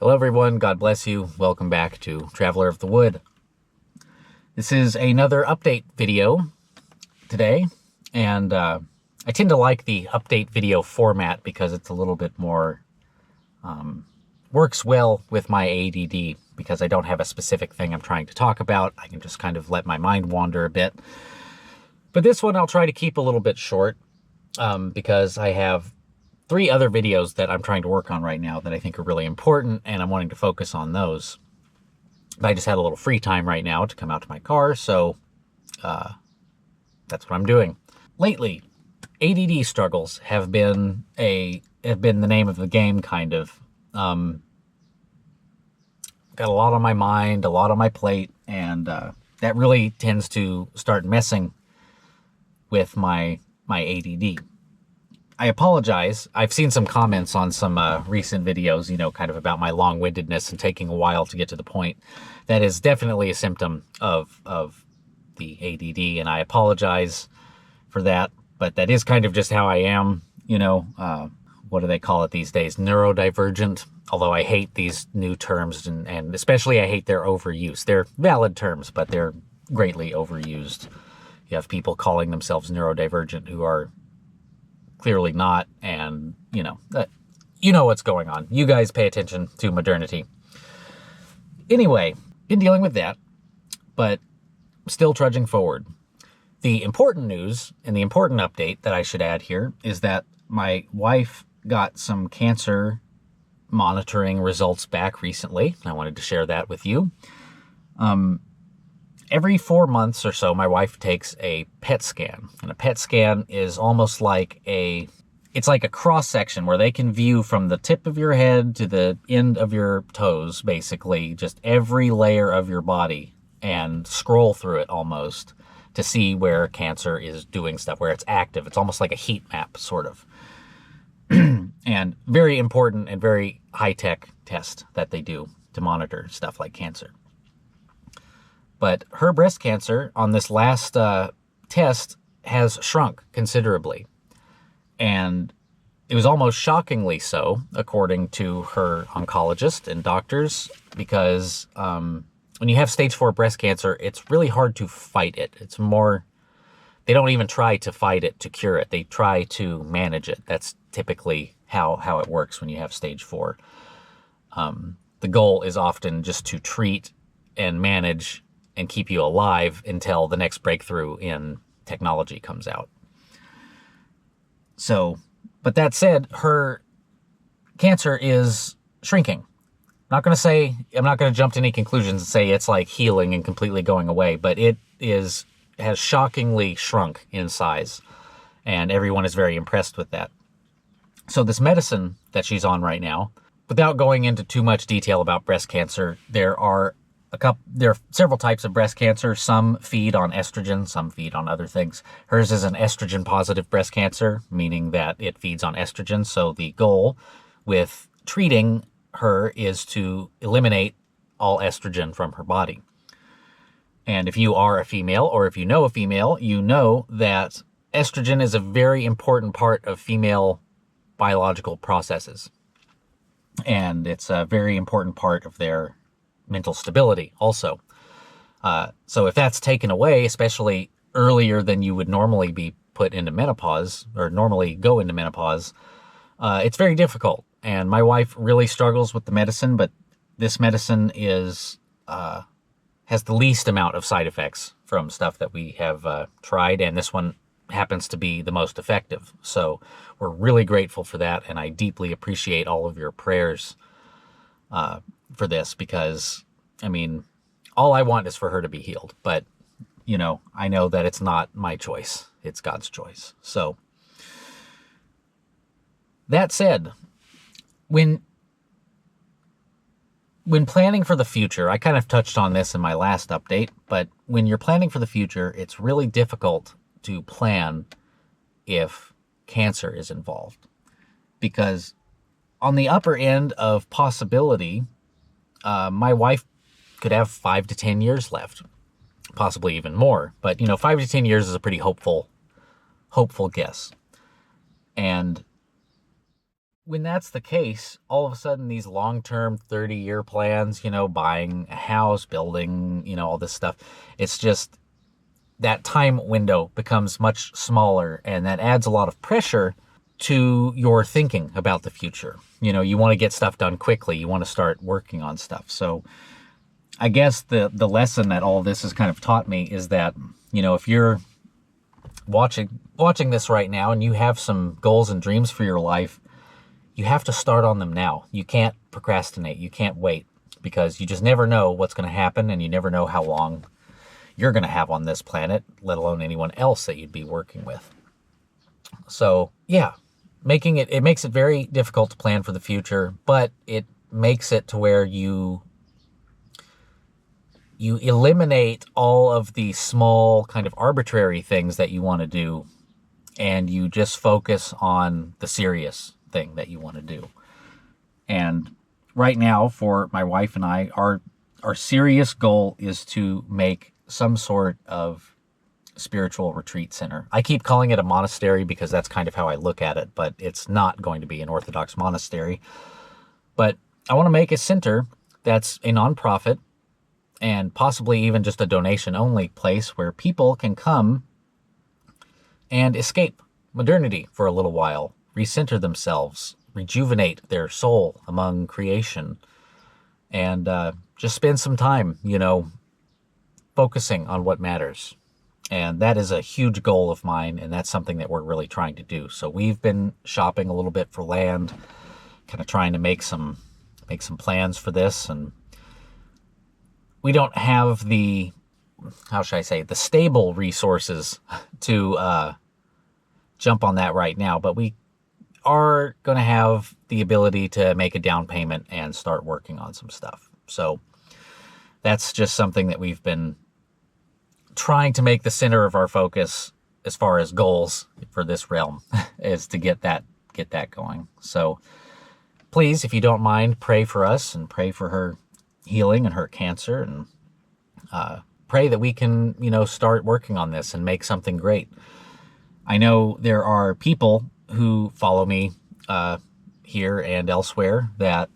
Hello everyone, God bless you. Welcome back to Traveler of the Wood. This is another update video today, and I tend to like the update video format because it's a little bit more, works well with my ADD because I don't have a specific thing I'm trying to talk about. I can just kind of let my mind wander a bit. But this one I'll try to keep a little bit short because I have 3 other videos that I'm trying to work on right now that I think are really important, and I'm wanting to focus on those. But I just had a little free time right now to come out to my car, so that's what I'm doing. Lately, ADD struggles have been the name of the game, kind of. Got a lot on my mind, a lot on my plate, and that really tends to start messing with my ADD. I apologize. I've seen some comments on some recent videos, kind of about my long-windedness and taking a while to get to the point. That is definitely a symptom of the ADD, and I apologize for that. But that is kind of just how I am, what do they call it these days? Neurodivergent. Although I hate these new terms, and especially I hate their overuse. They're valid terms, but they're greatly overused. You have people calling themselves neurodivergent who are clearly not, and you know what's going on. You guys pay attention to modernity. Anyway, been dealing with that, but still trudging forward. The important news and the important update that I should add here is that my wife got some cancer monitoring results back recently. I wanted to share that with you. Every 4 months or so, my wife takes a PET scan. And a PET scan is almost like it's like a cross-section where they can view from the tip of your head to the end of your toes, basically, just every layer of your body and scroll through it almost to see where cancer is doing stuff, where it's active. It's almost like a heat map, sort of. And very important and very high-tech test that they do to monitor stuff like cancer. But her breast cancer on this last test has shrunk considerably. And it was almost shockingly so, according to her oncologist and doctors, because when you have stage 4 breast cancer, it's really hard to fight it. They don't even try to fight it to cure it. They try to manage it. That's typically how it works when you have stage 4. The goal is often just to treat and manage and keep you alive until the next breakthrough in technology comes out. So, but that said, her cancer is shrinking. I'm not going to jump to any conclusions and say it's like healing and completely going away, but it has shockingly shrunk in size, and everyone is very impressed with that. So this medicine that she's on right now, without going into too much detail about breast cancer, there are several types of breast cancer. Some feed on estrogen, some feed on other things. Hers is an estrogen-positive breast cancer, meaning that it feeds on estrogen. So the goal with treating her is to eliminate all estrogen from her body. And if you are a female, or if you know a female, you know that estrogen is a very important part of female biological processes. And it's a very important part of their mental stability also. So if that's taken away, especially earlier than you would normally be put into menopause, or normally go into menopause, it's very difficult. And my wife really struggles with the medicine, but this medicine has the least amount of side effects from stuff that we have tried, and this one happens to be the most effective. So we're really grateful for that, and I deeply appreciate all of your prayers for this, because all I want is for her to be healed, but I know that it's not my choice, it's God's choice. So that said, when planning for the future, I kind of touched on this in my last update, but when you're planning for the future, it's really difficult to plan if cancer is involved, because on the upper end of possibility, my wife could have 5 to 10 years left, possibly even more. But 5 to 10 years is a pretty hopeful guess. And when that's the case, all of a sudden these long-term 30-year plans, buying a house, building, all this stuff, it's just that time window becomes much smaller, and that adds a lot of pressure to your thinking about the future. You want to get stuff done quickly. You want to start working on stuff. So I guess the lesson that all this has kind of taught me is that, if you're watching this right now and you have some goals and dreams for your life, you have to start on them now. You can't procrastinate. You can't wait, because you just never know what's going to happen, and you never know how long you're going to have on this planet, let alone anyone else that you'd be working with. So yeah, it makes it very difficult to plan for the future, but it makes it to where you eliminate all of the small kind of arbitrary things that you want to do, and you just focus on the serious thing that you want to do. And right now, for my wife and I, our serious goal is to make some sort of spiritual retreat center. I keep calling it a monastery because that's kind of how I look at it, but it's not going to be an Orthodox monastery. But I want to make a center that's a nonprofit, and possibly even just a donation-only place where people can come and escape modernity for a little while, recenter themselves, rejuvenate their soul among creation, and just spend some time, focusing on what matters. And that is a huge goal of mine, and that's something that we're really trying to do. So we've been shopping a little bit for land, kind of trying to make some plans for this, and we don't have the, how should I say, the stable resources to jump on that right now, but we are going to have the ability to make a down payment and start working on some stuff. So that's just something that we've been trying to make the center of our focus as far as goals for this realm, is to get that going. So please, if you don't mind, pray for us and pray for her healing and her cancer, and pray that we can, start working on this and make something great. I know there are people who follow me here and elsewhere that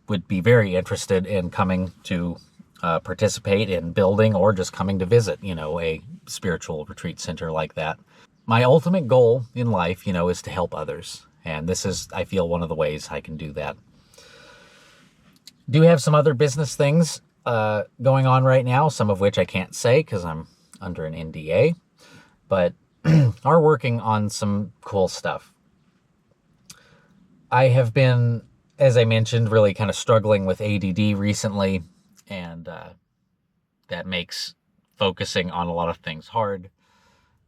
would be very interested in coming to participate in building, or just coming to visit, a spiritual retreat center like that. My ultimate goal in life, is to help others. And this is, I feel, one of the ways I can do that. Do have some other business things going on right now, some of which I can't say because I'm under an NDA, but are working on some cool stuff. I have been, as I mentioned, really kind of struggling with ADD recently, and that makes focusing on a lot of things hard.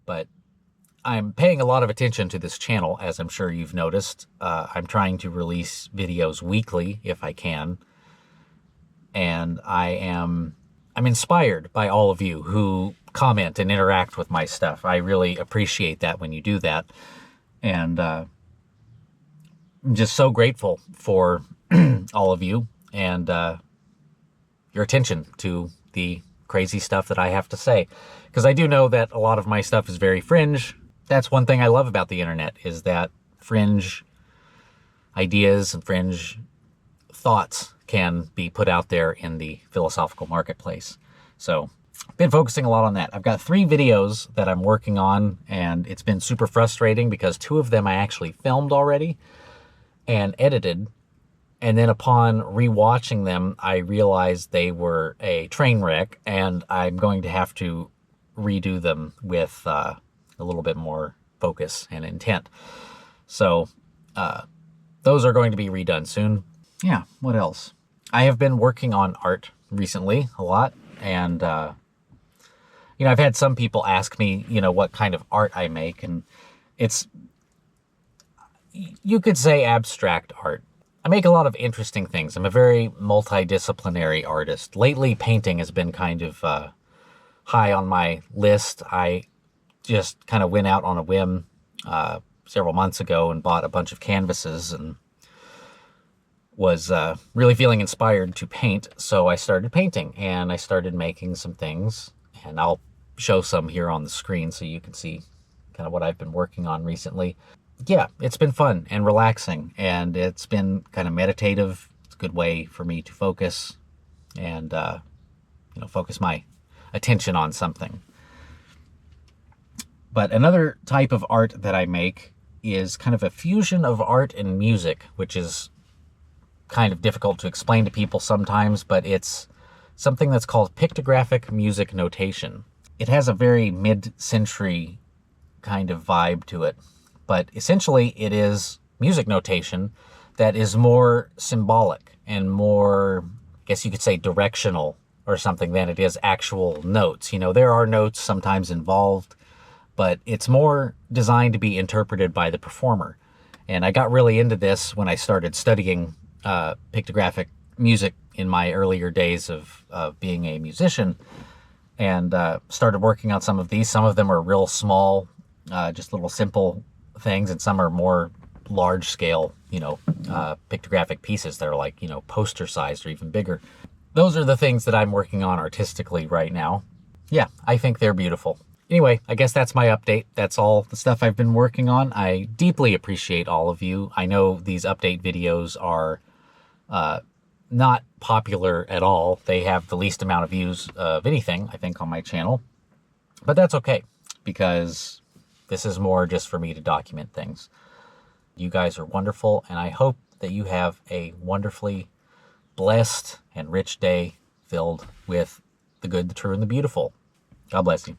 But I'm paying a lot of attention to this channel, as I'm sure you've noticed. I'm trying to release videos weekly if I can. And I'm inspired by all of you who comment and interact with my stuff. I really appreciate that when you do that. And I'm just so grateful for all of you and your attention to the crazy stuff that I have to say. Because I do know that a lot of my stuff is very fringe. That's one thing I love about the internet, is that fringe ideas and fringe thoughts can be put out there in the philosophical marketplace. So I've been focusing a lot on that. I've got 3 videos that I'm working on, and it's been super frustrating because 2 of them I actually filmed already and edited. And then upon rewatching them, I realized they were a train wreck, and I'm going to have to redo them with a little bit more focus and intent. So those are going to be redone soon. Yeah, what else? I have been working on art recently a lot, and I've had some people ask me, what kind of art I make, and it's, you could say, abstract art. I make a lot of interesting things. I'm a very multidisciplinary artist. Lately, painting has been kind of high on my list. I just kind of went out on a whim several months ago and bought a bunch of canvases and was really feeling inspired to paint. So I started painting, and I started making some things, and I'll show some here on the screen so you can see kind of what I've been working on recently. yeah, it's been fun and relaxing, and it's been kind of meditative. It's a good way for me to focus and, focus my attention on something. But another type of art that I make is kind of a fusion of art and music, which is kind of difficult to explain to people sometimes, but it's something that's called pictographic music notation. It has a very mid-century kind of vibe to it, but essentially it is music notation that is more symbolic and more, I guess you could say, directional or something than it is actual notes. There are notes sometimes involved, but it's more designed to be interpreted by the performer. And I got really into this when I started studying pictographic music in my earlier days of being a musician, and started working on some of these. Some of them are real small, just little simple things, and some are more large scale, pictographic pieces that are like, poster sized or even bigger. Those are the things that I'm working on artistically right now. Yeah, I think they're beautiful. Anyway, I guess that's my update. That's all the stuff I've been working on. I deeply appreciate all of you. I know these update videos are not popular at all. They have the least amount of views of anything, I think, on my channel. But that's okay, because this is more just for me to document things. You guys are wonderful, and I hope that you have a wonderfully blessed and rich day filled with the good, the true, and the beautiful. God bless you.